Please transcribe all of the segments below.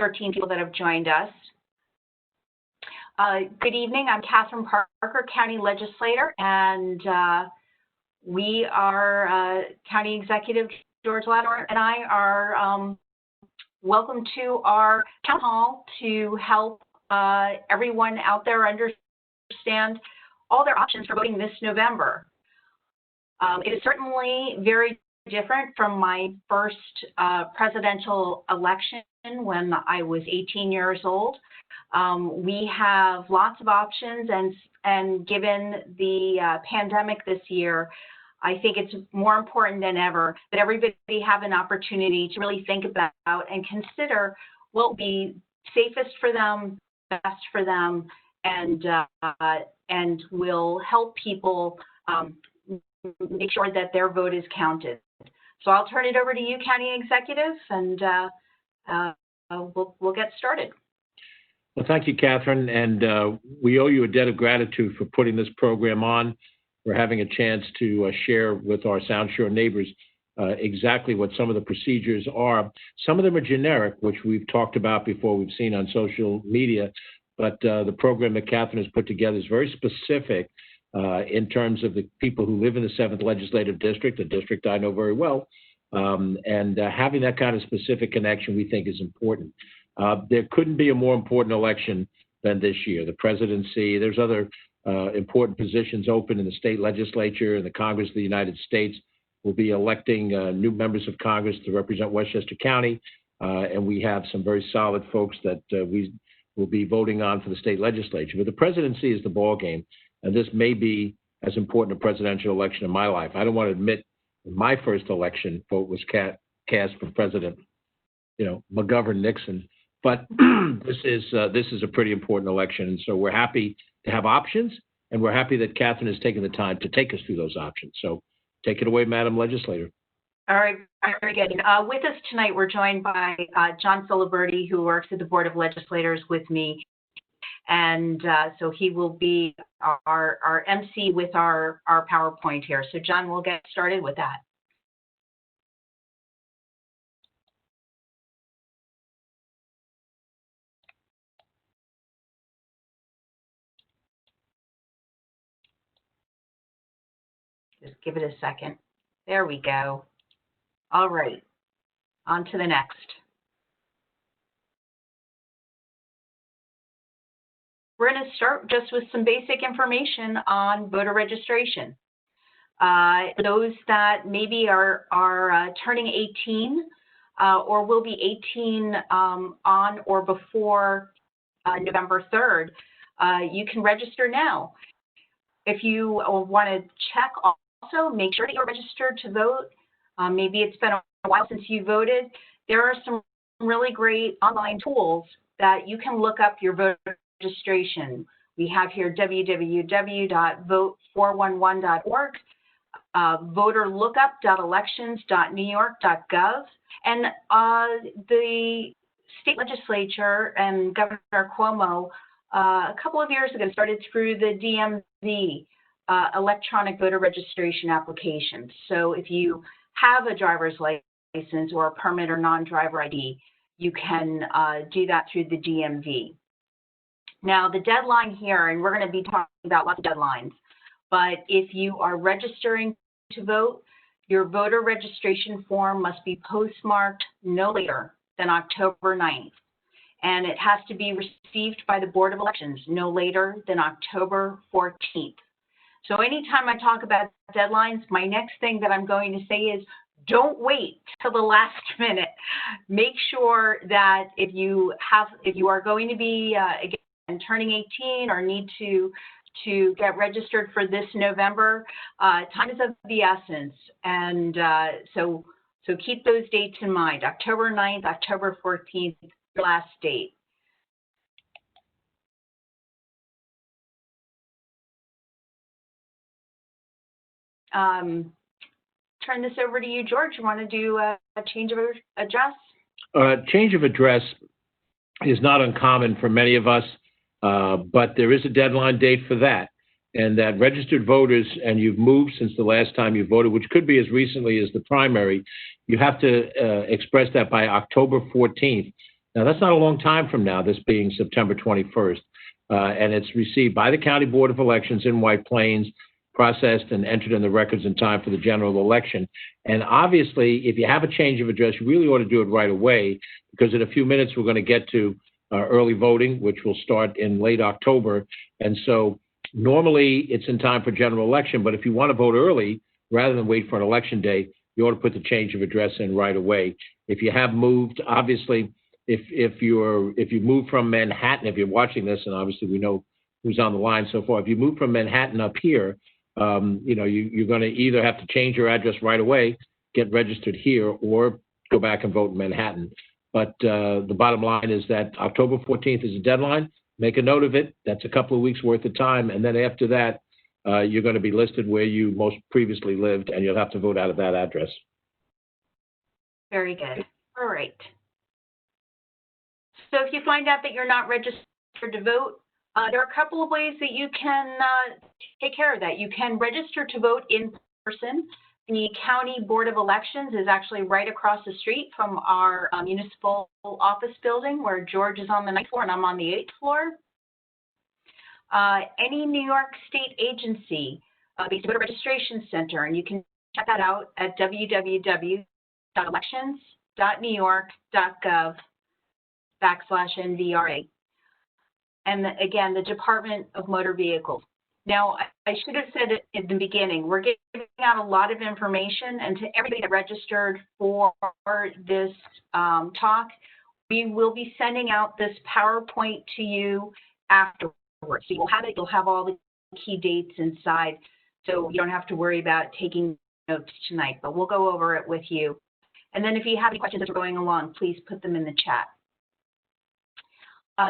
13 people that have joined us. Good evening. I'm Catherine Parker, County Legislator, and we are County Executive George Latimer and I are welcome to our town hall to help everyone out there understand all their options for voting this November. It is certainly very different from my first presidential election when I was 18 years old. We have lots of options, and given the pandemic this year, I think it's more important than ever that everybody have an opportunity to really think about and consider what will be safest for them, best for them, and will help people make sure that their vote is counted. So I'll turn it over to you, County Executive, and we'll get started. Well, thank you, Catherine, and we owe you a debt of gratitude for putting this program on. We're having a chance to share with our Sound Shore neighbors exactly what some of the procedures are. Some of them are generic, which we've talked about before, we've seen on social media, but the program that Catherine has put together is very specific in terms of the people who live in the 7th Legislative District, a district I know very well, and having that kind of specific connection we think is important. There couldn't be a more important election than this year. The presidency, there's other important positions open in the state legislature and the Congress of the United States. Will be electing new members of Congress to represent Westchester County, and we have some very solid folks that we will be voting on for the state legislature. But the presidency is the ball game, and this may be as important a presidential election in my life. I don't want to admit my first election vote was cast for President, McGovern Nixon. But this is a pretty important election, and so we're happy to have options, and we're happy that Catherine has taken the time to take us through those options. So take it away, Madam Legislator. All right, very good. With us tonight, we're joined by John Filiberti, who works at the Board of Legislators with me, and so he will be our MC with our PowerPoint here. So John, we'll get started with that. Just give it a second. There we go. All right, on to the next. We're going to start just with some basic information on voter registration. Those that maybe are turning 18 or will be 18 on or before November 3rd, you can register now. If you want to check also, make sure that you're registered to vote. Maybe it's been a while since you voted. There are some really great online tools that you can look up your voter registration. We have here www.vote411.org, voterlookup.elections.newyork.gov, and the state legislature and Governor Cuomo a couple of years ago started through the DMV electronic voter registration application. So if you have a driver's license or a permit or non-driver ID, you can do that through the DMV. Now, the deadline here, and we're going to be talking about lots of deadlines, but if you are registering to vote, your voter registration form must be postmarked no later than October 9th. And it has to be received by the Board of Elections no later than October 14th. So anytime I talk about deadlines, my next thing that I'm going to say is don't wait till the last minute. Make sure that if you are going to be again turning 18 or need to get registered for this November, time is of the essence, and so keep those dates in mind. October 9th, October 14th. Last date. Turn this over to you, George. You want to do a change of address? Change of address is not uncommon for many of us, but there is a deadline date for that. And that registered voters, and you've moved since the last time you voted, which could be as recently as the primary, you have to express that by October 14th. Now, that's not a long time from now, this being September 21st, and it's received by the County Board of Elections in White Plains, processed and entered in the records in time for the general election. And obviously, if you have a change of address, you really ought to do it right away, because in a few minutes we're going to get to early voting, which will start in late October. And so normally it's in time for general election, but if you want to vote early, rather than wait for an election day, you ought to put the change of address in right away. If you have moved, obviously, if you move from Manhattan, if you're watching this, and obviously we know who's on the line so far, if you move from Manhattan up here, you're going to either have to change your address right away, get registered here, or go back and vote in Manhattan. But the bottom line is that October 14th is the deadline. Make a note of it. That's a couple of weeks worth of time. And then after that, you're going to be listed where you most previously lived, and you'll have to vote out of that address. Very good. All right. So if you find out that you're not registered to vote, there are a couple of ways that you can take care of that. You can register to vote in person. The County Board of Elections is actually right across the street from our municipal office building, where George is on the 9th floor and I'm on the 8th floor. Any New York State agency, the Voter Registration Center, and you can check that out at www.elections.newyork.gov/NVRA. And again, the Department of Motor Vehicles. Now, I should have said it in the beginning, we're giving out a lot of information, and to everybody that registered for this talk, we will be sending out this PowerPoint to you afterwards. So you'll have it, you'll have all the key dates inside, so you don't have to worry about taking notes tonight, but we'll go over it with you. And then if you have any questions as we're going along, please put them in the chat.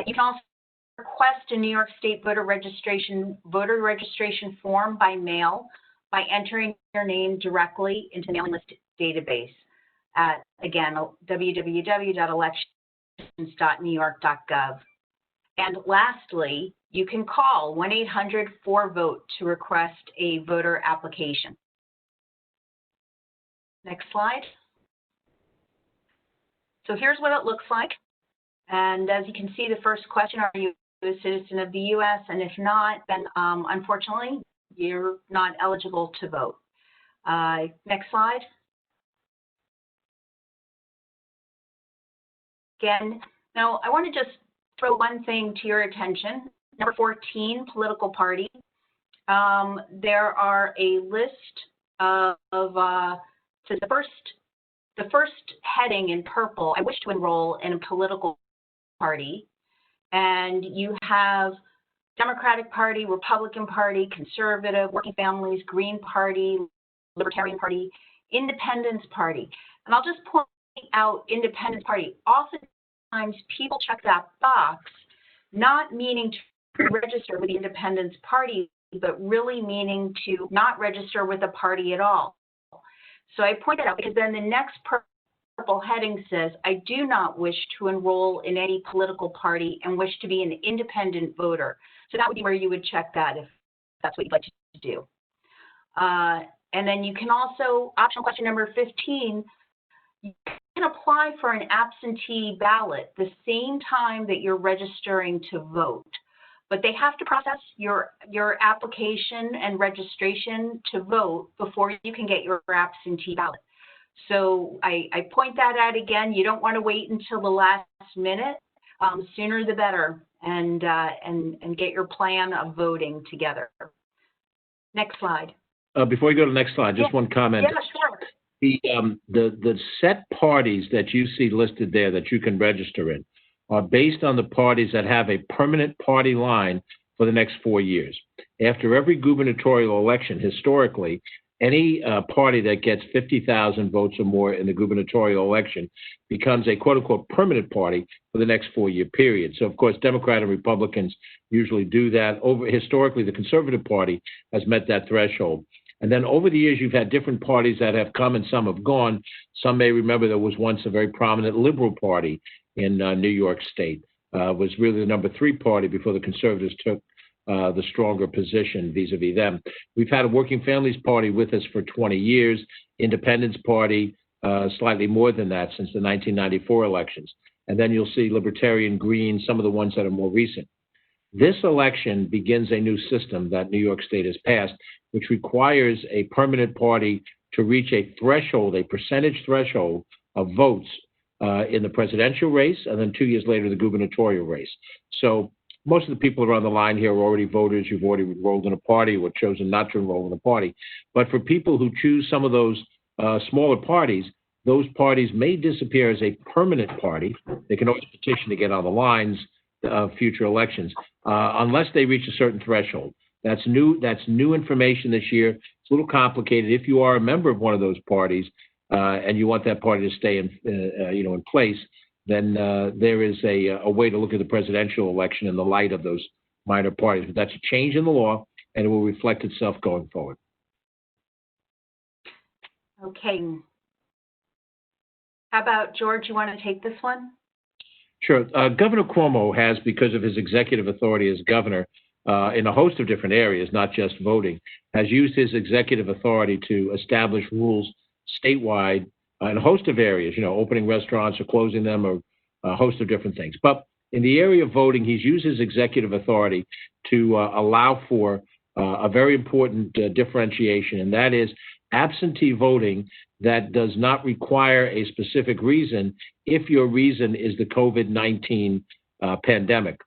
You can also request a New York State voter registration form by mail by entering your name directly into the mailing list database at, again, www.elections.newyork.gov. And lastly, you can call 1-800-4VOTE to request a voter application. Next slide. So here's what it looks like. And as you can see, the first question, are you a citizen of the U.S.? And if not, then unfortunately, you're not eligible to vote. Next slide. Again, now I want to just throw one thing to your attention. Number 14, political party. There are a list of so the first heading in purple, I wish to enroll in a political party. And you have Democratic Party, Republican Party, Conservative, Working Families, Green Party, Libertarian Party, Independence Party. And I'll just point out Independence Party. Oftentimes people check that box, not meaning to register with the Independence Party, but really meaning to not register with a party at all. So I point that out because then the next purple heading says, I do not wish to enroll in any political party and wish to be an independent voter. So that would be where you would check that if that's what you'd like to do. And then you can also, optional question number 15, you can apply for an absentee ballot the same time that you're registering to vote. But they have to process your application and registration to vote before you can get your absentee ballot. So I point that out again. You don't want to wait until the last minute. Sooner the better, and get your plan of voting together. Next slide. Before we go to the next slide, just one comment. Yeah, sure. The set parties that you see listed there that you can register in are based on the parties that have a permanent party line for the next 4 years. After every gubernatorial election, historically, any party that gets 50,000 votes or more in the gubernatorial election becomes a quote-unquote permanent party for the next 4-year period. So, of course, Democrats and Republicans usually do that. Historically, the Conservative Party has met that threshold. And then over the years, you've had different parties that have come and some have gone. Some may remember there was once a very prominent Liberal Party in New York State. Was really the number 3 party before the Conservatives took the stronger position vis-a-vis them. We've had a Working Families Party with us for 20 years, Independence Party, slightly more than that since the 1994 elections. and then you'll see Libertarian, Green, some of the ones that are more recent. This election begins a new system that New York State has passed, which requires a permanent party to reach a threshold, a percentage threshold of votes in the presidential race, and then 2 years later, the gubernatorial race. So most of the people around the line here are already voters. You've already enrolled in a party or chosen not to enroll in a party. But for people who choose some of those smaller parties, those parties may disappear as a permanent party. They can always petition to get on the lines of future elections, unless they reach a certain threshold. That's new information this year. It's a little complicated. If you are a member of one of those parties and you want that party to stay in place, then there is a way to look at the presidential election in the light of those minor parties. But that's a change in the law, and it will reflect itself going forward. Okay. How about George? You want to take this one? Sure. Governor Cuomo has, because of his executive authority as governor, in a host of different areas, not just voting, has used his executive authority to establish rules statewide in a host of areas, opening restaurants or closing them, or a host of different things. But in the area of voting, he's used his executive authority to allow for a very important differentiation, and that is absentee voting that does not require a specific reason if your reason is the COVID-19 pandemic.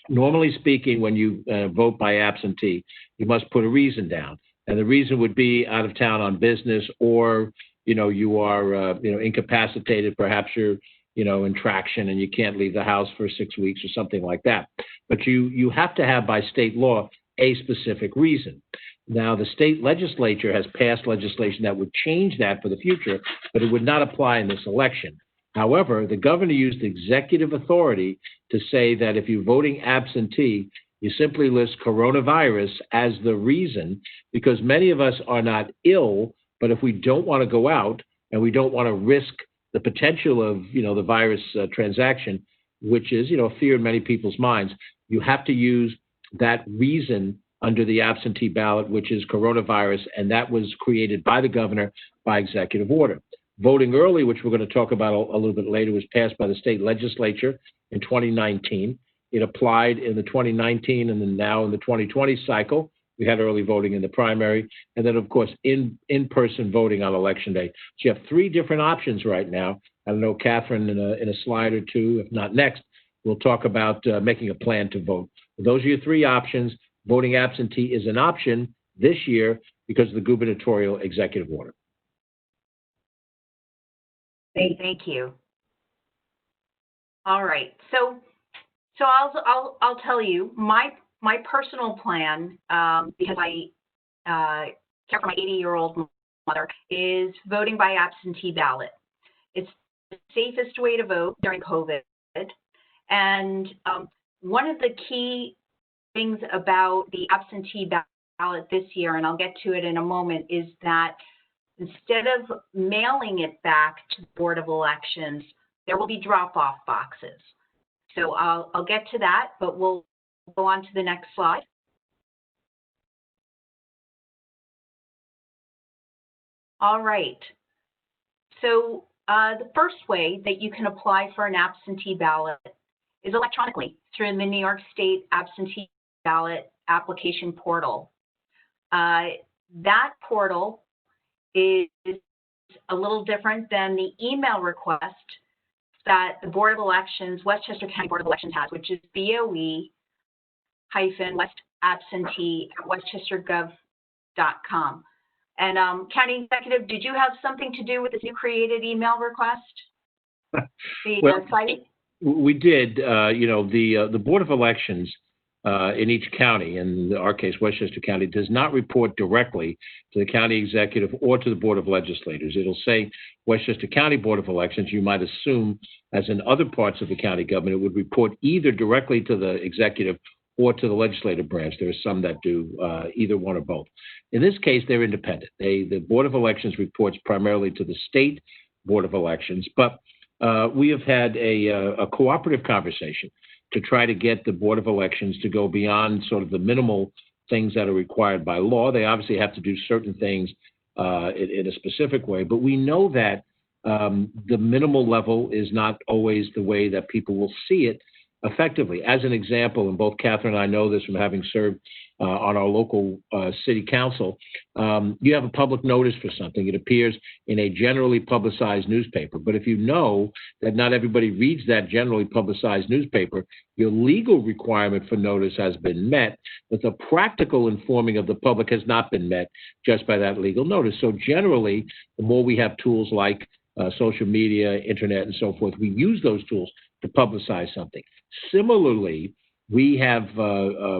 Normally speaking, when you vote by absentee, you must put a reason down. And the reason would be out of town on business, or, you are, incapacitated. Perhaps you're, in traction and you can't leave the house for 6 weeks or something like that. But you have to have, by state law, a specific reason. Now, the state legislature has passed legislation that would change that for the future, but it would not apply in this election. However, the governor used executive authority to say that if you're voting absentee, you simply list coronavirus as the reason, because many of us are not ill, but if we don't want to go out and we don't want to risk the potential of, the virus transaction, which is, fear in many people's minds, you have to use that reason under the absentee ballot, which is coronavirus, and that was created by the governor by executive order. Voting early, which we're going to talk about a little bit later, was passed by the state legislature in 2019. It applied in the 2019 and then now in the 2020 cycle. We had early voting in the primary, and then, of course, in-person voting on Election Day. So you have three different options right now. I don't know, Catherine, in a slide or two, if not next, we'll talk about making a plan to vote. Those are your three options. Voting absentee is an option this year because of the gubernatorial executive order. Thank you. All right. So I'll tell you my personal plan, because I care for my 80-year-old mother, is voting by absentee ballot. It's the safest way to vote during COVID. And one of the key things about the absentee ballot this year, and I'll get to it in a moment, is that instead of mailing it back to the Board of Elections, there will be drop-off boxes. So I'll get to that, but we'll go on to the next slide. All right. So the first way that you can apply for an absentee ballot is electronically through the New York State absentee ballot application portal. That portal is a little different than the email request that the Board of Elections, Westchester County Board of Elections has, which is BOE-westabsentee@westchestergov.com. And County Executive, did you have something to do with this new created email request? Well, site? We did. The Board of Elections in each county, in our case, Westchester County, does not report directly to the county executive or to the Board of Legislators. It'll say Westchester County Board of Elections. You might assume, as in other parts of the county government, it would report either directly to the executive or to the legislative branch. There are some that do either one or both. In this case, they're independent. The Board of Elections reports primarily to the state Board of Elections, but we have had a cooperative conversation to try to get the Board of Elections to go beyond sort of the minimal things that are required by law. They obviously have to do certain things in a specific way, but we know that the minimal level is not always the way that people will see it effectively. As an example, and both Catherine and I know this from having served on our local city council, you have a public notice for something. It appears in a generally publicized newspaper. But if you know that not everybody reads that generally publicized newspaper, your legal requirement for notice has been met, but the practical informing of the public has not been met just by that legal notice. So generally, the more we have tools like social media, internet, and so forth, we use those tools to publicize something. Similarly, we have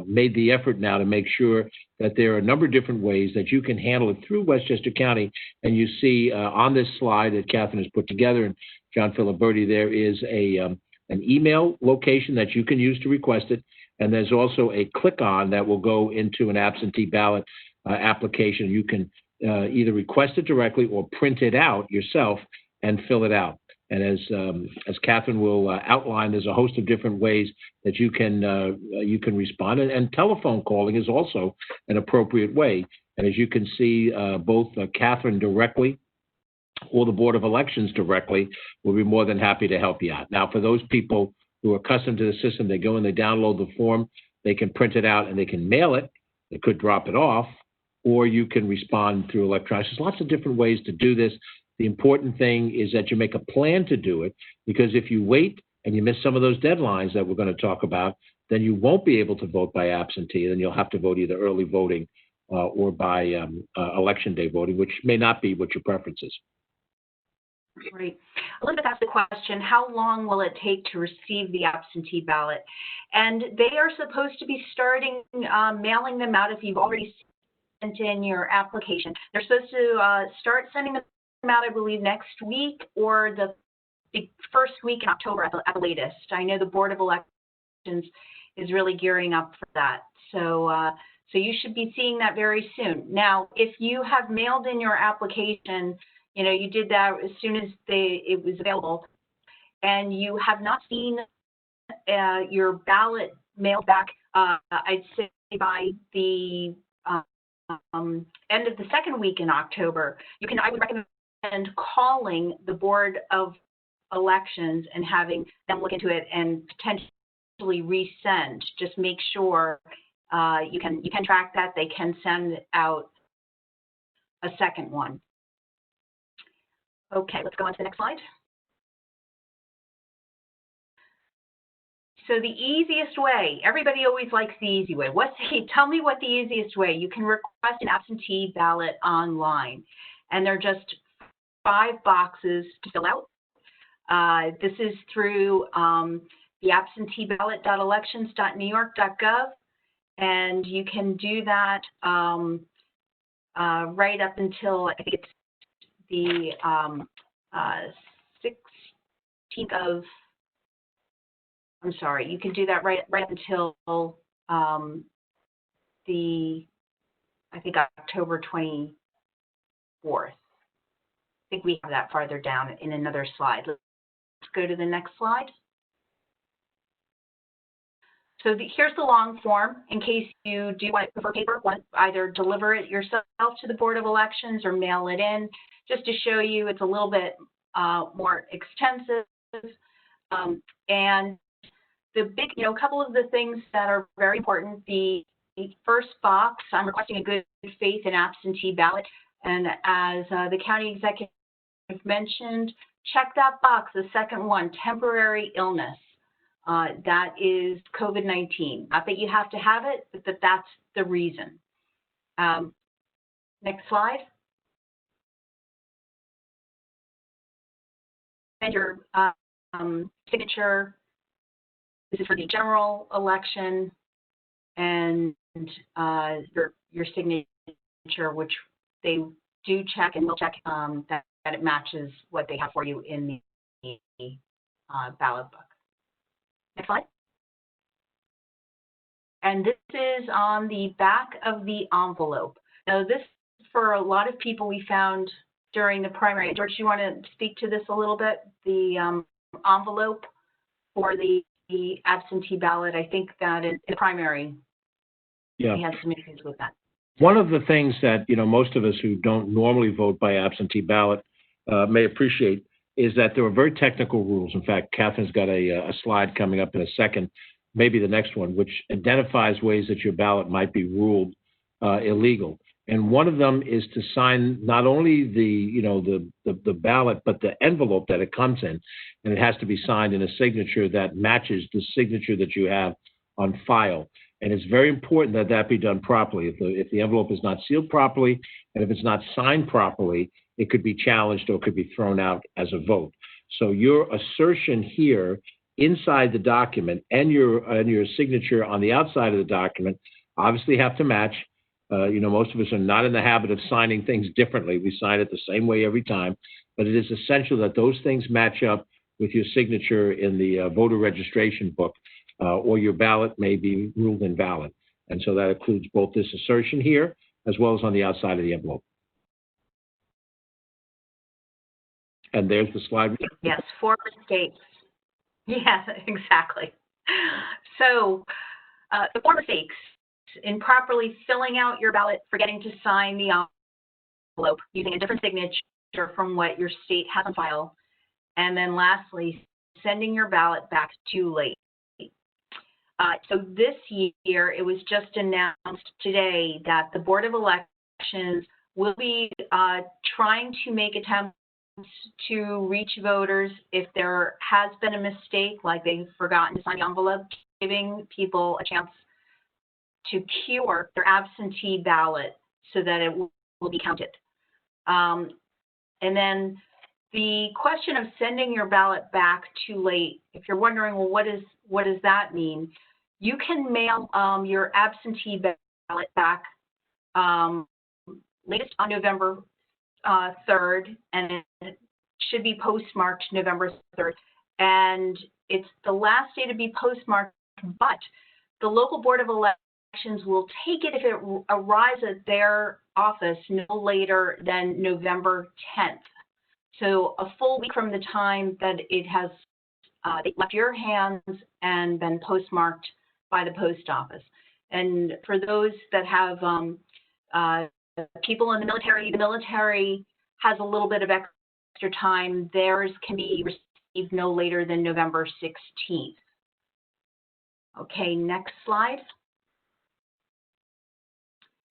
made the effort now to make sure that there are a number of different ways that you can handle it through Westchester County. And you see on this slide that Catherine has put together, and John Filiberti, there is an email location that you can use to request it. And there's also a click-on that will go into an absentee ballot application. You can either request it directly or print it out yourself and fill it out. And as Catherine will outline, there's a host of different ways that you can respond. And telephone calling is also an appropriate way. And as you can see, both Catherine directly or the Board of Elections directly will be more than happy to help you out. Now, for those people who are accustomed to the system, they go and they download the form, they can print it out and they can mail it. They could drop it off, or you can respond through electronics. There's lots of different ways to do this. The important thing is that you make a plan to do it, because if you wait and you miss some of those deadlines that we're going to talk about, then you won't be able to vote by absentee. Then you'll have to vote either early voting or by election day voting, which may not be what your preference is. Right. Elizabeth asked the question, how long will it take to receive the absentee ballot? And they are supposed to be starting mailing them out if you've already sent in your application. They're supposed to start sending them out, I believe, next week or the first week in October at the latest. I know the Board of Elections is really gearing up for that. So you should be seeing that very soon. Now, if you have mailed in your application, you did that as soon as it was available, and you have not seen your ballot mailed back, I'd say by the end of the second week in October, I would recommend calling the Board of Elections and having them look into it and potentially resend. Just make sure you can track that. They can send out a second one. Okay, let's go on to the next slide. So the easiest way, everybody always likes the easy way. Tell me what the easiest way. You can request an absentee ballot online, and they're just 5 boxes to fill out. This is through the absenteeballot.elections.newyork.gov, and you can do that right up until, I think it's the 16th of, you can do that right up until I think October 24th. I think we have that farther down in another slide. Let's go to the next slide. So here's the long form in case you do want to prefer paper, either deliver it yourself to the Board of Elections or mail it in, just to show you it's a little bit more extensive. And the big, a couple of the things that are very important, the first box, I'm requesting a good faith and absentee ballot. And as the county executive mentioned, check that box, the second one, temporary illness. That is COVID-19. Not that you have to have it, but that's the reason. Next slide. And your signature. This is for the general election, and your signature, which they do check and will check that it matches what they have for you in the ballot book. Next slide. And this is on the back of the envelope. Now, this, for a lot of people, we found during the primary. George, do you want to speak to this a little bit? The envelope for the absentee ballot, I think that in the primary, we had some issues with that. One of the things that, most of us who don't normally vote by absentee ballot may appreciate is that there are very technical rules. In fact, Catherine's got a slide coming up in a second, maybe the next one, which identifies ways that your ballot might be ruled illegal. And one of them is to sign not only the ballot, but the envelope that it comes in, and it has to be signed in a signature that matches the signature that you have on file. And it's very important that that be done properly. If the envelope is not sealed properly, and if it's not signed properly, it could be challenged or could be thrown out as a vote. So your assertion here inside the document and your signature on the outside of the document obviously have to match. Most of us are not in the habit of signing things differently. We sign it the same way every time, but it is essential that those things match up with your signature in the voter registration book, or your ballot may be ruled invalid. And so that includes both this assertion here as well as on the outside of the envelope. And there's the slide. Yes, 4 mistakes. Yes, exactly. So the 4 mistakes: improperly filling out your ballot, forgetting to sign the envelope, using a different signature from what your state has on file, and then lastly, sending your ballot back too late. So this year, it was just announced today that the Board of Elections will be trying to make attempts to reach voters if there has been a mistake, like they've forgotten to sign the envelope, giving people a chance to cure their absentee ballot so that it will be counted. And then the question of sending your ballot back too late, if you're wondering, well, what does that mean? You can mail your absentee ballot back latest on November 3rd, and it should be postmarked November 3rd. And it's the last day to be postmarked, but the local Board of Elections will take it if it arrives at their office no later than November 10th. So a full week from the time that it has left your hands and been postmarked by the post office. And for those that have people in the military has a little bit of extra time. Theirs can be received no later than November 16th. Okay, next slide.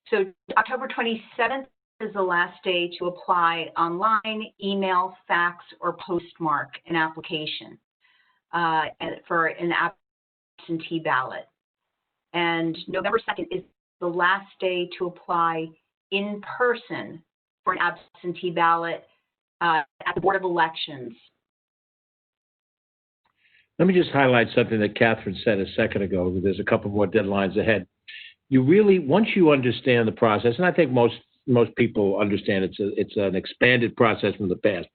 So October 27th is the last day to apply online, email, fax, or postmark an application for an absentee ballot. And November 2nd is the last day to apply in person for an absentee ballot at the Board of Elections. Let me just highlight something that Catherine said a second ago. There's a couple more deadlines ahead. You really, once you understand the process, and I think most people understand it's an expanded process from the past,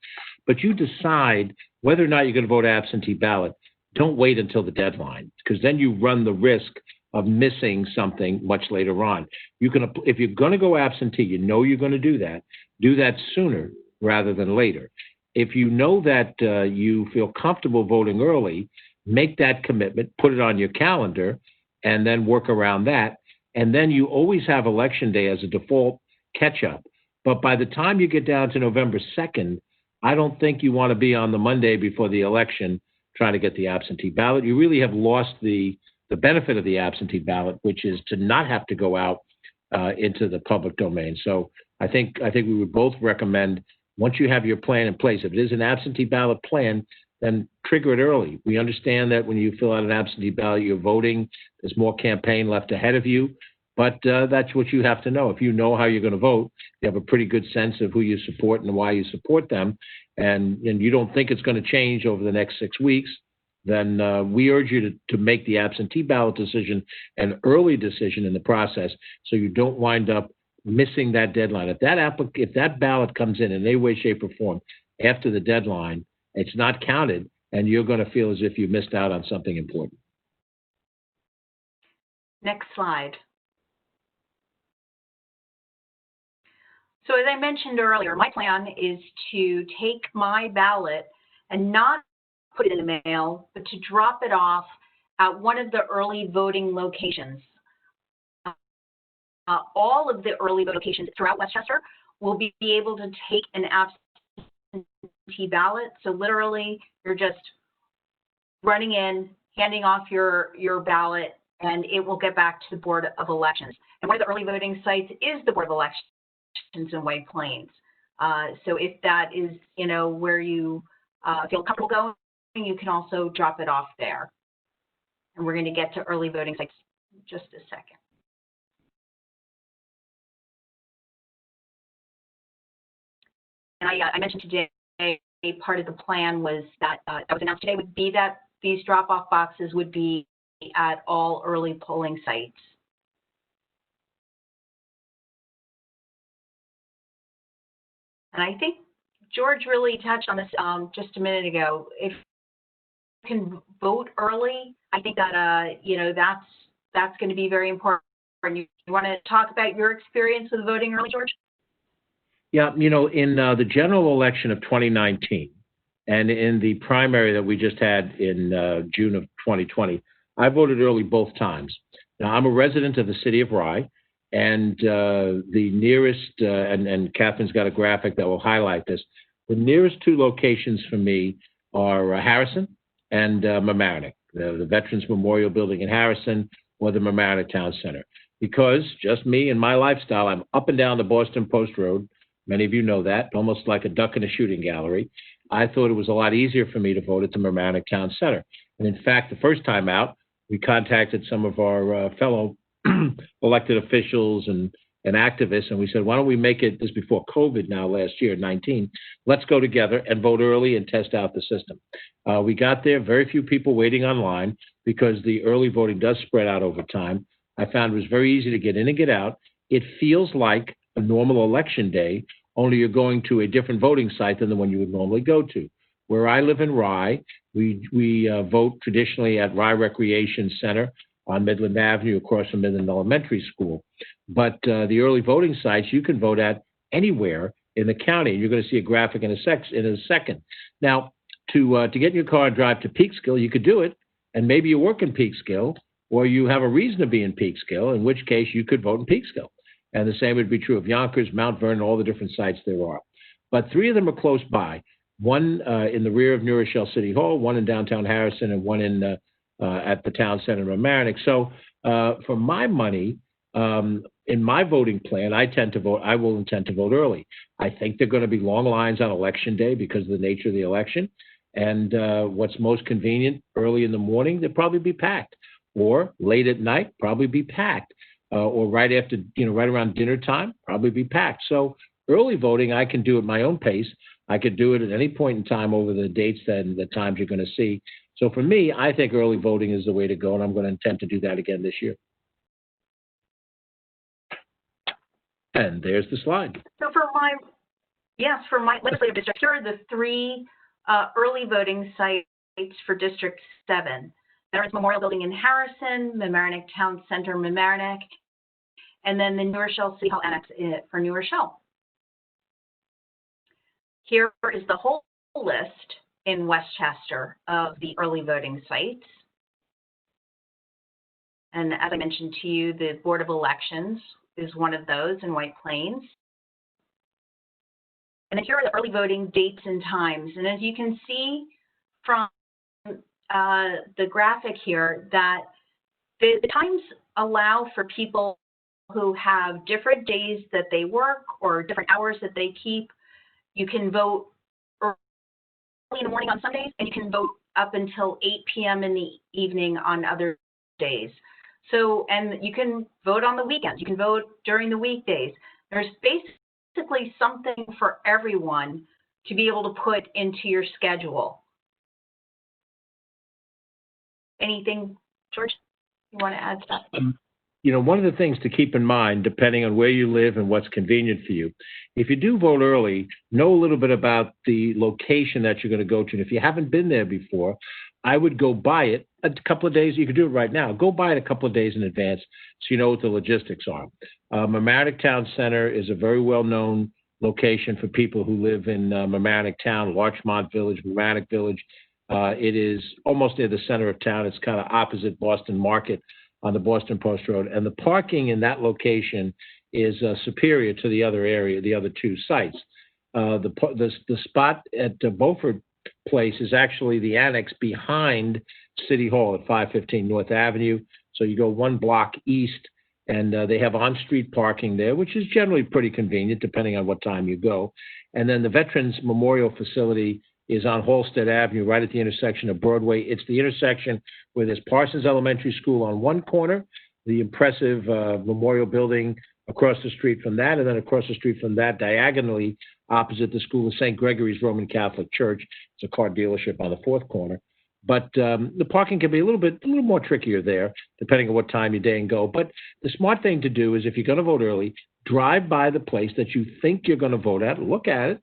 but you decide whether or not you're going to vote absentee ballot, don't wait until the deadline, because then you run the risk of missing something much later on. You can, if you're going to go absentee, you know you're going to do that sooner rather than later. If you know that you feel comfortable voting early, make that commitment, put it on your calendar, and then work around that. And then you always have Election Day as a default catch-up. But by the time you get down to November 2nd, I don't think you want to be on the Monday before the election trying to get the absentee ballot. You really have lost the benefit of the absentee ballot, which is to not have to go out into the public domain. So I think we would both recommend, once you have your plan in place, if it is an absentee ballot plan, then trigger it early. We understand that when you fill out an absentee ballot, you're voting. There's more campaign left ahead of you, but that's what you have to know. If you know how you're going to vote, you have a pretty good sense of who you support and why you support them, and you don't think it's going to change over the next 6 weeks, then we urge you to make the absentee ballot decision an early decision in the process so you don't wind up missing that deadline. If that ballot comes in any way, shape, or form after the deadline, it's not counted, and you're going to feel as if you missed out on something important. Next slide. So as I mentioned earlier, my plan is to take my ballot and not put it in the mail, but to drop it off at one of the early voting locations. All of the early voting locations throughout Westchester will be able to take an ballot. So literally, you're just running in, handing off your ballot, and it will get back to the Board of Elections. And one of the early voting sites is the Board of Elections in White Plains. So if that is, where you feel comfortable going, you can also drop it off there. And we're going to get to early voting sites in just a second. And I mentioned today, part of the plan was that was announced today would be that these drop-off boxes would be at all early polling sites. And I think George really touched on this just a minute ago. If you can vote early, I think that that's going to be very important. You want to talk about your experience with voting early, George? Yeah, in the general election of 2019 and in the primary that we just had in June of 2020, I voted early both times. Now, I'm a resident of the city of Rye, and the nearest, and Catherine's got a graphic that will highlight this, the nearest two locations for me are Harrison and Mamaroneck, the Veterans Memorial Building in Harrison or the Mamaroneck Town Center. Because just me and my lifestyle, I'm up and down the Boston Post Road. Many of you know that, almost like a duck in a shooting gallery. I thought it was a lot easier for me to vote at the Mamaroneck Town Center. And in fact, the first time out, we contacted some of our fellow elected officials and activists, and we said, why don't we make it, this before COVID now last year, 19, let's go together and vote early and test out the system. We got there, very few people waiting online because the early voting does spread out over time. I found it was very easy to get in and get out. It feels like a normal election day, only you're going to a different voting site than the one you would normally go to. Where I live in Rye, we vote traditionally at Rye Recreation Center on Midland Avenue across from Midland Elementary School. But the early voting sites you can vote at anywhere in the county. You're going to see a graphic in a second. Now, to get in your car and drive to Peekskill, you could do it, and maybe you work in Peekskill, or you have a reason to be in Peekskill, in which case you could vote in Peekskill. And the same would be true of Yonkers, Mount Vernon, all the different sites there are. But three of them are close by. One in the rear of New Rochelle City Hall, one in downtown Harrison, and one in at the town center in Mamaroneck. So for my money, in my voting plan, I will intend to vote early. I think there are going to be long lines on election day because of the nature of the election. And what's most convenient, early in the morning, they'll probably be packed. Or late at night, probably be packed. Or right after, right around dinner time, probably be packed. So early voting, I can do at my own pace. I could do it at any point in time over the dates and the times you're going to see. So for me, I think early voting is the way to go, and I'm going to intend to do that again this year. And there's the slide. So for my legislative district, here are the three early voting sites for District 7. Veterans Memorial Building in Harrison, Mamaroneck Town Center, Mamaroneck, and then the New Rochelle City Hall Annex for New Rochelle. Here is the whole list in Westchester of the early voting sites. And as I mentioned to you, the Board of Elections is one of those in White Plains. And then here are the early voting dates and times. And as you can see from the graphic here, that the times allow for people who have different days that they work or different hours that they keep. You can vote early in the morning on some days, and you can vote up until 8 p.m. in the evening on other days. So, and you can vote on the weekends. You can vote during the weekdays. There's basically something for everyone to be able to put into your schedule. Anything, George, you want to add to that? One of the things to keep in mind, depending on where you live and what's convenient for you, if you do vote early, know a little bit about the location that you're going to go to. And if you haven't been there before, I would go by it a couple of days. You could do it right now. Go by it a couple of days in advance so you know what the logistics are. Mamaroneck Town Center is a very well-known location for people who live in Mamaroneck Town, Larchmont Village, Mamaroneck Village. It is almost near the center of town. It's kind of opposite Boston Market on the Boston Post Road. And the parking in that location is superior to the other area, the other two sites. the spot at Beaufort Place is actually the annex behind City Hall at 515 North Avenue. So you go one block east, and they have on-street parking there, which is generally pretty convenient depending on what time you go. And then the Veterans Memorial Facility is on Halsted Avenue, right at the intersection of Broadway. It's the intersection where there's Parsons Elementary School on one corner, the impressive memorial building across the street from that, and then across the street from that, diagonally opposite the school of St. Gregory's Roman Catholic Church. It's a car dealership on the fourth corner. But the parking can be a little more trickier there, depending on what time you day and go. But the smart thing to do is, if you're going to vote early, drive by the place that you think you're going to vote at, look at it,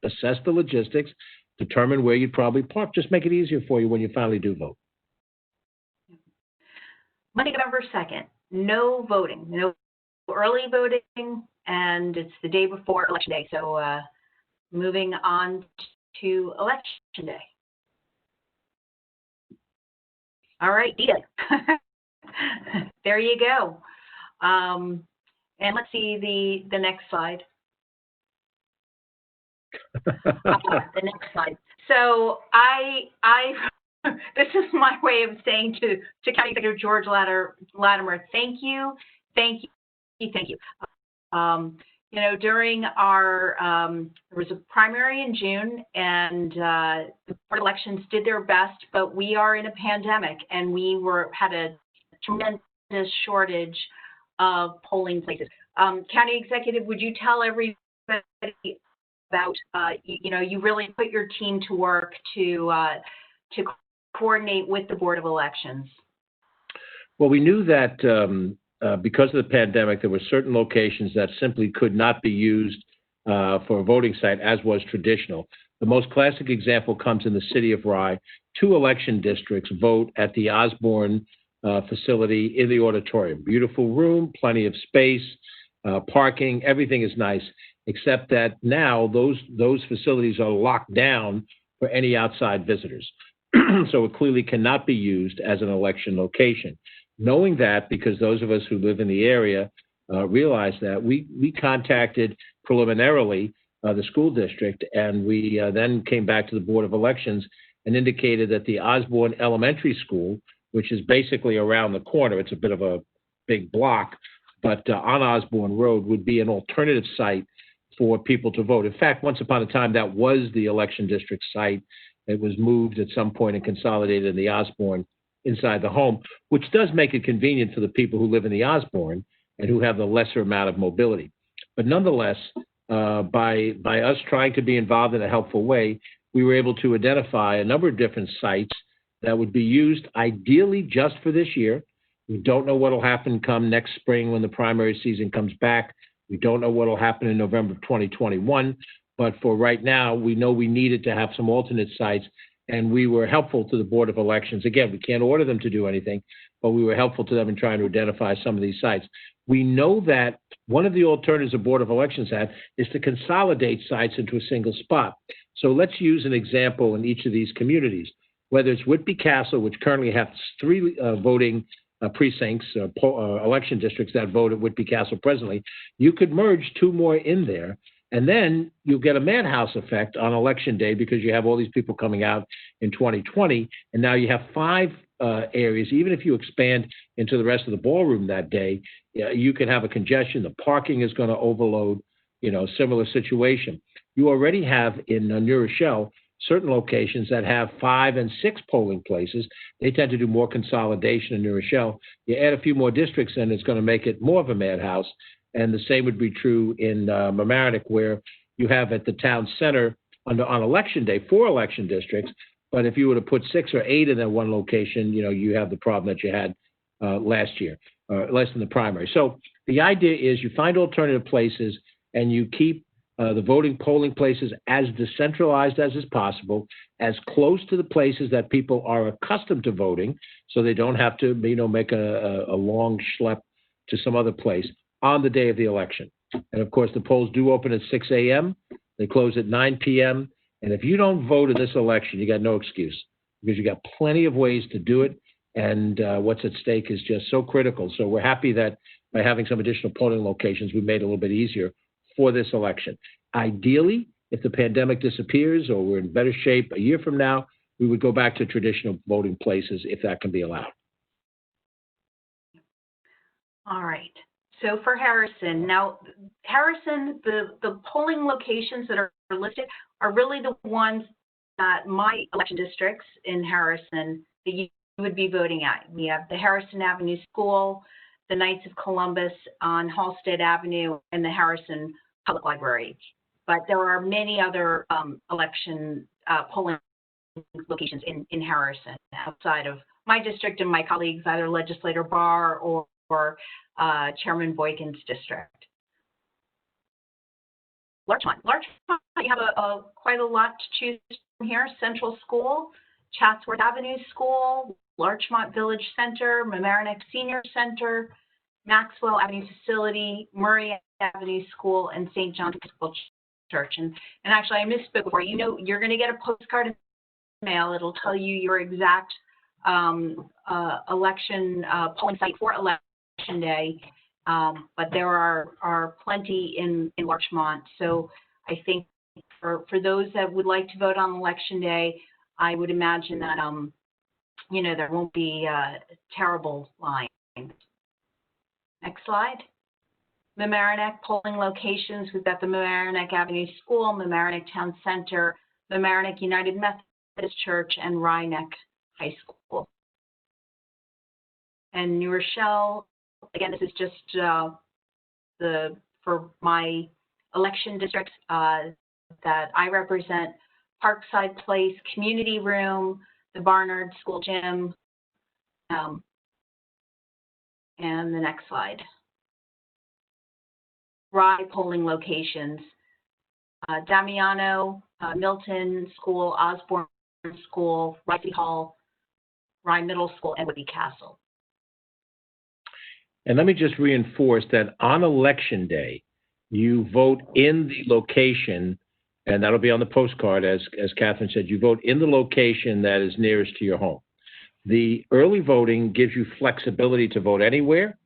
assess the logistics, determine where you'd probably park. Just make it easier for you when you finally do vote. Monday, November 2nd, no voting, no early voting, and it's the day before Election Day. So moving on to Election Day. All right, Dita. There you go. And let's see the next slide. The next slide. So this is my way of saying to County Executive George Latimer, thank you. You know, during our, there was a primary in June, and the board elections did their best, but we are in a pandemic, and we had a tremendous shortage of polling places. County Executive, would you tell everybody about, you know, you really put your team to work to coordinate with the Board of Elections? Well, we knew that because of the pandemic, there were certain locations that simply could not be used for a voting site, as was traditional. The most classic example comes in the city of Rye. 2 election districts vote at the Osborne facility in the auditorium. Beautiful room, plenty of space, parking, everything is nice, except that now those facilities are locked down for any outside visitors. So it clearly cannot be used as an election location. Knowing that, because those of us who live in the area realize that, we contacted preliminarily the school district, and we then came back to the Board of Elections and indicated that the Osborne Elementary School, which is basically around the corner, it's a bit of a big block, but on Osborne Road, would be an alternative site for people to vote. In fact, once upon a time, that was the election district site. It was moved at some point and consolidated in the Osborne inside the home, which does make it convenient for the people who live in the Osborne and who have the lesser amount of mobility. But nonetheless, by us trying to be involved in a helpful way, we were able to identify a number of different sites that would be used ideally just for this year. We don't know what will happen come next spring when the primary season comes back. We don't know what will happen in November of 2021. But for right now, we know we needed to have some alternate sites, and we were helpful to the Board of Elections. Again, we can't order them to do anything, but we were helpful to them in trying to identify some of these sites. We know that one of the alternatives the Board of Elections had is to consolidate sites into a single spot. So let's use an example in each of these communities, whether it's Whitby Castle, which currently has 3 voting precincts, election districts that vote at Whitby Castle presently. You could merge 2 more in there, and then you'll get a madhouse effect on Election Day because you have all these people coming out in 2020, and now you have 5 areas. Even if you expand into the rest of the ballroom that day, you can have a congestion. The parking is going to overload, similar situation. You already have in New Rochelle certain locations that have 5 and 6 polling places. They tend to do more consolidation in New Rochelle. You add a few more districts in, it's going to make it more of a madhouse. And the same would be true in Mamaroneck, where you have at the town center on Election Day 4 election districts. But if you were to put 6 or 8 in that one location, you have the problem that you had last year, less than the primary. So the idea is you find alternative places and you keep the polling places as decentralized as is possible, as close to the places that people are accustomed to voting, so they don't have to, make a long schlep to some other place on the day of the election. And of course, the polls do open at 6 a.m. They close at 9 p.m. And if you don't vote in this election, you got no excuse, because you got plenty of ways to do it. And what's at stake is just so critical. So we're happy that by having some additional polling locations, we made it a little bit easier for this election. Ideally, if the pandemic disappears or we're in better shape a year from now, we would go back to traditional voting places if that can be allowed. All right. So for Harrison, now Harrison, the polling locations that are listed are really the ones that my election districts in Harrison that you would be voting at. We have the Harrison Avenue School, the Knights of Columbus on Halsted Avenue, and the Harrison Public Library. But there are many other election polling locations in Harrison outside of my district and my colleagues, either Legislator Barr or Chairman Boykin's district. Larchmont, you have quite a lot to choose from here. Central School, Chatsworth Avenue School, Larchmont Village Center, Mamaroneck Senior Center, Maxwell Avenue Facility, Murray Avenue School, and St. John's Episcopal Church. And actually, I misspoke before. You know, you're going to get a postcard in the mail. It'll tell you your exact election polling site for election day. But there are plenty in Larchmont. So I think for those that would like to vote on election day, I would imagine that you know, there won't be terrible lines. Next slide. Mamaroneck polling locations. We've got the Mamaroneck Avenue School, Mamaroneck Town Center, Mamaroneck United Methodist Church, and Ryeneck High School. And New Rochelle, again, this is just for my election districts that I represent: Parkside Place Community Room, the Barnard School Gym, and the next slide. Rye polling locations: Damiano, Milton School, Osborne School, Rye City Hall, Rye Middle School, and Whitby Castle. And let me just reinforce that on election day, you vote in the location, and that'll be on the postcard, as Catherine said, you vote in the location that is nearest to your home. The early voting gives you flexibility to vote anywhere,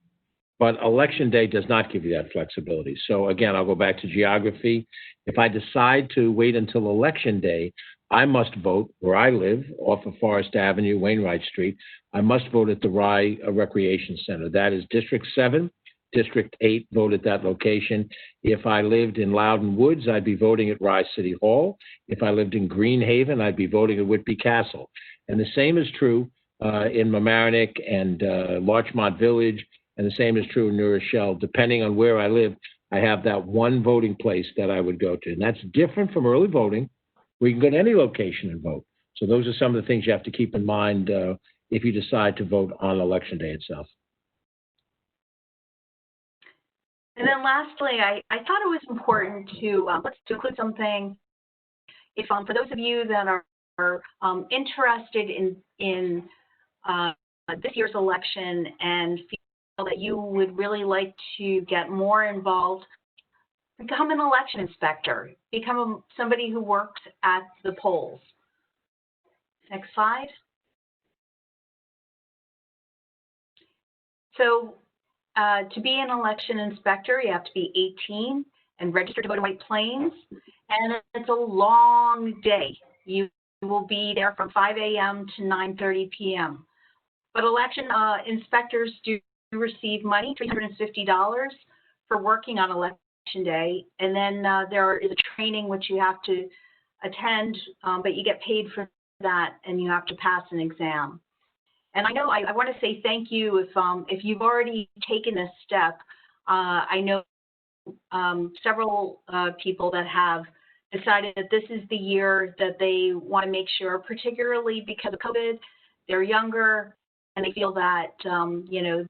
but election day does not give you that flexibility. So again, I'll go back to geography. If I decide to wait until election day, I must vote where I live, off of Forest Avenue, Wainwright Street. I must vote at the Rye Recreation Center. That is District 7. District 8 vote at that location. If I lived in Loudon Woods, I'd be voting at Rye City Hall. If I lived in Greenhaven, I'd be voting at Whitby Castle. And the same is true in Mamaroneck and Larchmont Village, and the same is true in New Rochelle. Depending on where I live, I have that one voting place that I would go to. And that's different from early voting. We can go to any location and vote. So those are some of the things you have to keep in mind if you decide to vote on election day itself. And then lastly, I thought it was important to let's include something. If for those of you that are interested in this year's election and feel that you would really like to get more involved, become an election inspector. Become somebody who works at the polls. Next slide. So to be an election inspector, you have to be 18 and registered to vote in White Plains. And it's a long day. You will be there from 5 a.m. to 9:30 p.m. But election inspectors do receive money, $350 for working on election day. And then there is a training which you have to attend, but you get paid for that and you have to pass an exam. And I know I want to say thank you if you've already taken this step. I know several people that have decided that this is the year that they want to make sure, particularly because of COVID, they're younger and they feel that you know,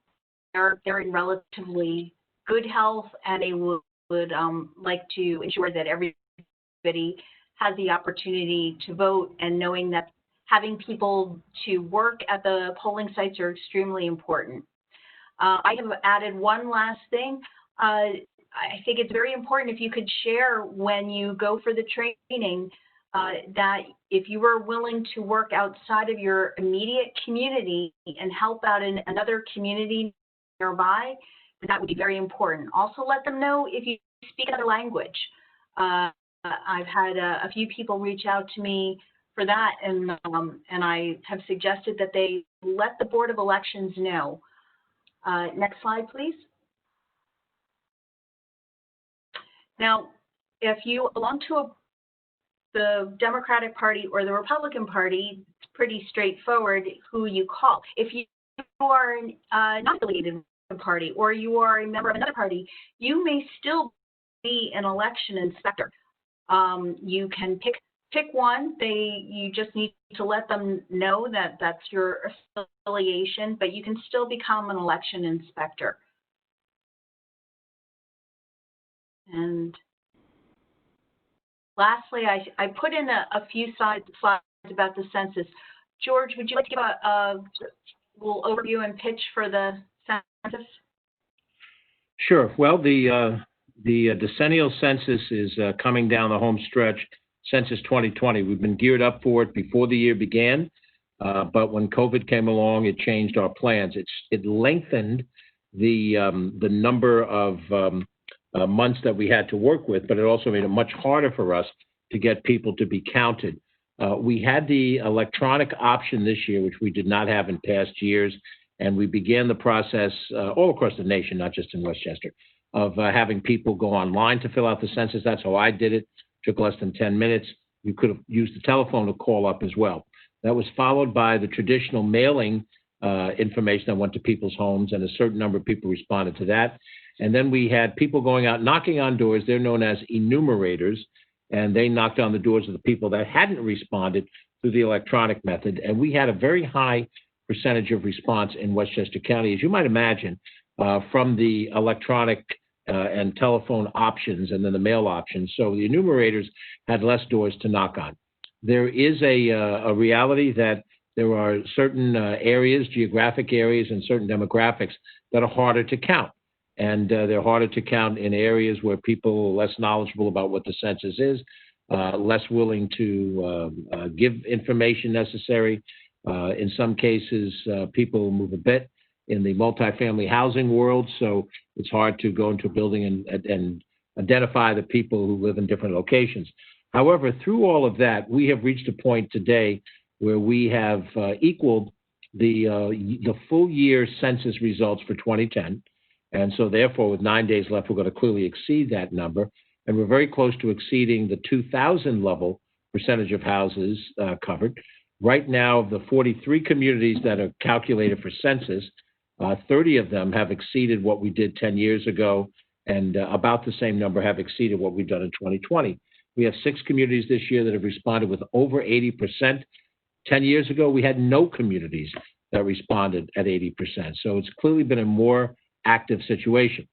they're in relatively good health, and they would like to ensure that everybody has the opportunity to vote, and knowing that having people to work at the polling sites are extremely important. I have added one last thing. I think it's very important if you could share when you go for the training that if you are willing to work outside of your immediate community and help out in another community nearby, that would be very important. Also let them know if you speak another language. I've had a few people reach out to me for that, and I have suggested that they let the Board of Elections know. Next slide, please. Now, if you belong to the Democratic Party or the Republican Party, it's pretty straightforward who you call. If you are not affiliated with a party or you are a member of another party, you may still be an election inspector. You can pick one. You just need to let them know that that's your affiliation, but you can still become an election inspector. And lastly, I put in a few slides about the census. George, would you like to give a little overview and pitch for the census? Sure. Well, the decennial census is coming down the home stretch, Census 2020. We've been geared up for it before the year began, but when COVID came along, it changed our plans. It lengthened the number of months that we had to work with, but it also made it much harder for us to get people to be counted. We had the electronic option this year, which we did not have in past years, and we began the process all across the nation, not just in Westchester, of having people go online to fill out the census. That's how I did it. Took less than 10 minutes. You could have used the telephone to call up as well. That was followed by the traditional mailing information that went to people's homes, and a certain number of people responded to that. And then we had people going out, knocking on doors. They're known as enumerators, and they knocked on the doors of the people that hadn't responded through the electronic method. And we had a very high percentage of response in Westchester County, as you might imagine, from the electronic and telephone options and then the mail options. So the enumerators had less doors to knock on. There is a reality that there are certain areas, geographic areas, and certain demographics that are harder to count. And they're harder to count in areas where people are less knowledgeable about what the census is, less willing to give information necessary. In some cases, people move a bit in the multifamily housing world, so it's hard to go into a building and identify the people who live in different locations. However, through all of that, we have reached a point today where we have equaled the full year census results for 2010. And so therefore, with 9 days left, we're going to clearly exceed that number. And we're very close to exceeding the 2000 level percentage of houses covered. Right now, of the 43 communities that are calculated for census, 30 of them have exceeded what we did 10 years ago, and about the same number have exceeded what we've done in 2020. We have 6 communities this year that have responded with over 80%. 10 years ago, we had no communities that responded at 80%. So it's clearly been a more active situation.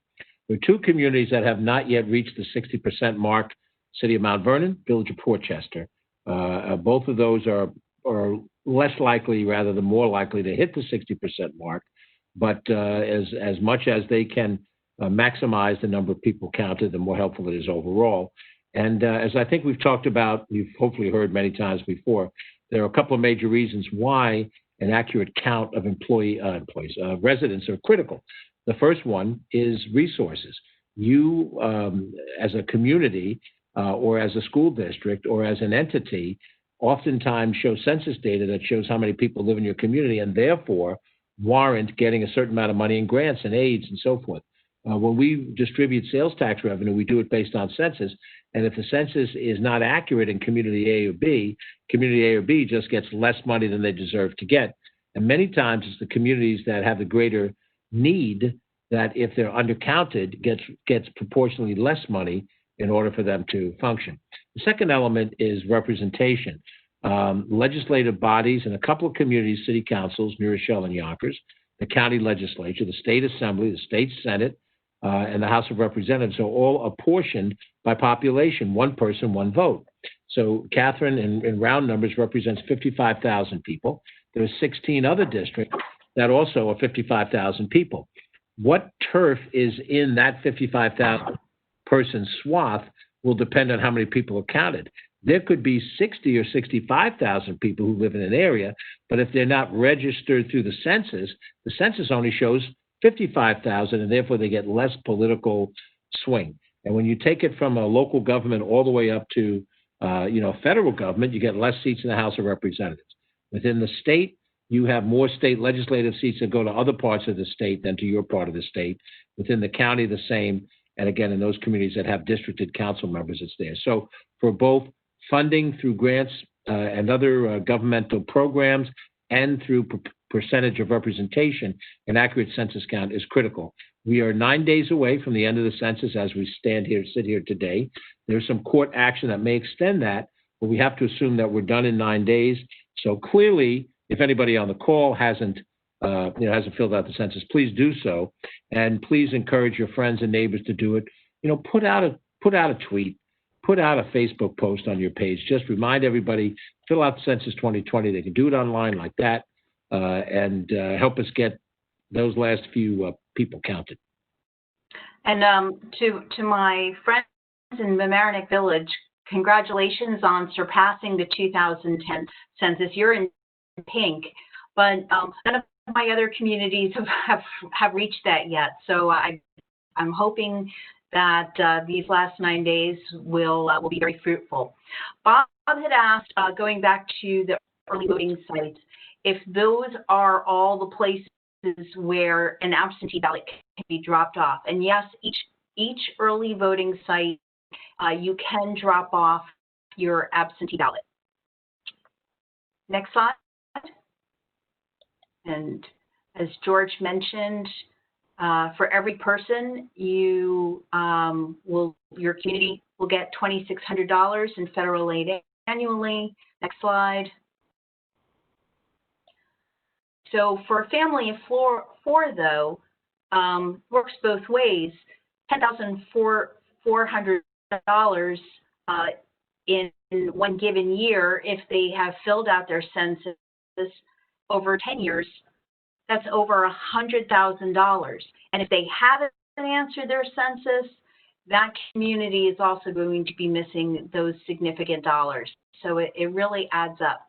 There are 2 communities that have not yet reached the 60% mark, City of Mount Vernon, Village of Portchester. Both of those are less likely, rather than more likely, to hit the 60% mark. But as much as they can maximize the number of people counted, the more helpful it is overall. And as I think we've talked about, you've hopefully heard many times before, there are a couple of major reasons why an accurate count of residents are critical. The first one is resources. You, as a community or as a school district or as an entity, oftentimes show census data that shows how many people live in your community and therefore warrant getting a certain amount of money in grants and aids and so forth. When we distribute sales tax revenue, we do it based on census. And if the census is not accurate in community A or B, community A or B just gets less money than they deserve to get. And many times it's the communities that have the greater need that, if they're undercounted, gets proportionally less money in order for them to function. The second element is representation. Legislative bodies in a couple of communities, city councils, New Rochelle and Yonkers, the county legislature, the state assembly, the state senate, and the House of Representatives are all apportioned by population, one person, one vote. So Catherine, in round numbers, represents 55,000 people. There are 16 other districts that also are 55,000 people. What turf is in that 55,000 person swath will depend on how many people are counted. There could be 60 or 65,000 people who live in an area, but if they're not registered through the census only shows 55,000, and therefore they get less political swing. And when you take it from a local government all the way up to, federal government, you get less seats in the House of Representatives. Within the state, you have more state legislative seats that go to other parts of the state than to your part of the state. Within the county, the same. And again, in those communities that have districted council members, it's there. So for both funding through grants and other governmental programs and through percentage of representation, an accurate census count is critical. We are 9 days away from the end of the census as we sit here today. There's some court action that may extend that, but we have to assume that we're done in 9 days. So clearly, if anybody on the call hasn't filled out the census, please do so, and please encourage your friends and neighbors to do it. Put out a tweet, put out a Facebook post on your page. Just remind everybody, fill out the Census 2020. They can do it online like that, and help us get those last few people counted. And to my friends in Mamaroneck Village, congratulations on surpassing the 2010 census. You're in pink, but none of my other communities have reached that yet. So I'm hoping that these last 9 days will be very fruitful. Bob had asked, going back to the early voting sites, if those are all the places where an absentee ballot can be dropped off. And yes, each early voting site, you can drop off your absentee ballot. Next slide. And as George mentioned, for every person, your community will get $2,600 in federal aid annually. Next slide. So for a family of four though, works both ways. $10,400 in one given year, if they have filled out their census over 10 years, that's over $100,000. And if they haven't answered their census, that community is also going to be missing those significant dollars. So it really adds up.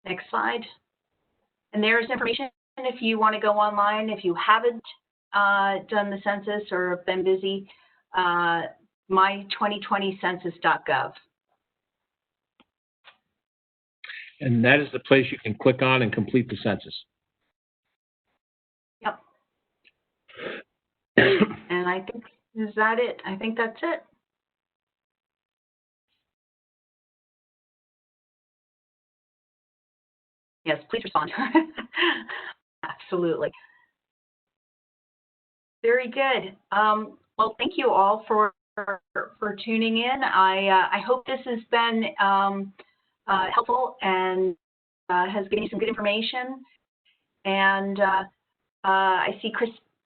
Next slide. And there's information if you want to go online. If you haven't done the census or been busy, my2020census.gov. And that is the place you can click on and complete the census. Yep. And I think, is that it? I think that's it. Yes, please respond. Absolutely. Very good. Well, thank you all for tuning in. I hope this has been helpful and has given you some good information. And I see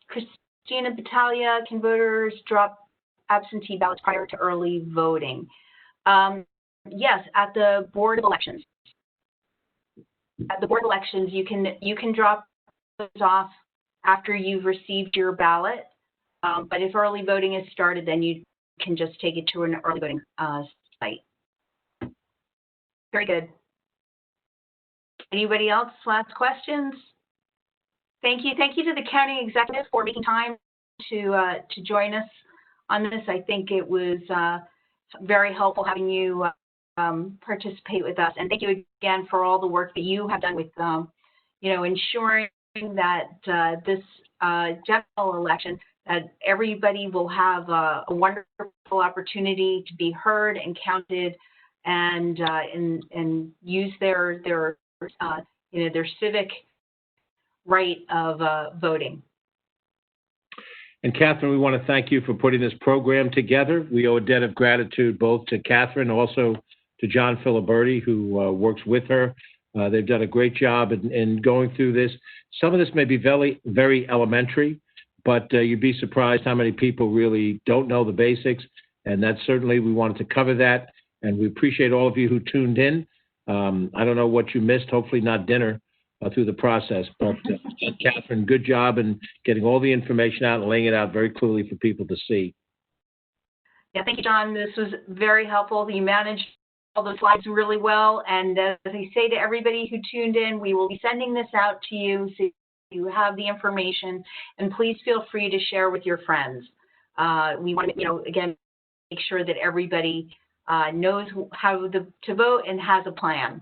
Christina Battaglia, can voters drop absentee ballots prior to early voting? Yes, at the Board of Elections. At the Board of Elections, you can drop those off after you've received your ballot. But if early voting is started, then you can just take it to an early voting site. Very good. Anybody else? Last questions? Thank you. Thank you to the county executive for making time to join us on this. I think it was very helpful having you participate with us. And thank you again for all the work that you have done with, ensuring that this general election, that everybody will have a wonderful opportunity to be heard and counted, and use their civic right of voting. And Catherine, we want to thank you for putting this program together. We owe a debt of gratitude both to Catherine, also to John Filiberti, who works with her. They've done a great job in going through this. Some of this may be very, very elementary, but you'd be surprised how many people really don't know the basics. And that's certainly, we wanted to cover that. And we appreciate all of you who tuned in. I don't know what you missed, hopefully not dinner through the process. But Catherine, good job in getting all the information out and laying it out very clearly for people to see. Yeah, thank you, John. This was very helpful. You managed all those slides really well. And as I say to everybody who tuned in, we will be sending this out to you so you have the information. And please feel free to share with your friends. We want to, again, make sure that everybody knows how to vote and has a plan.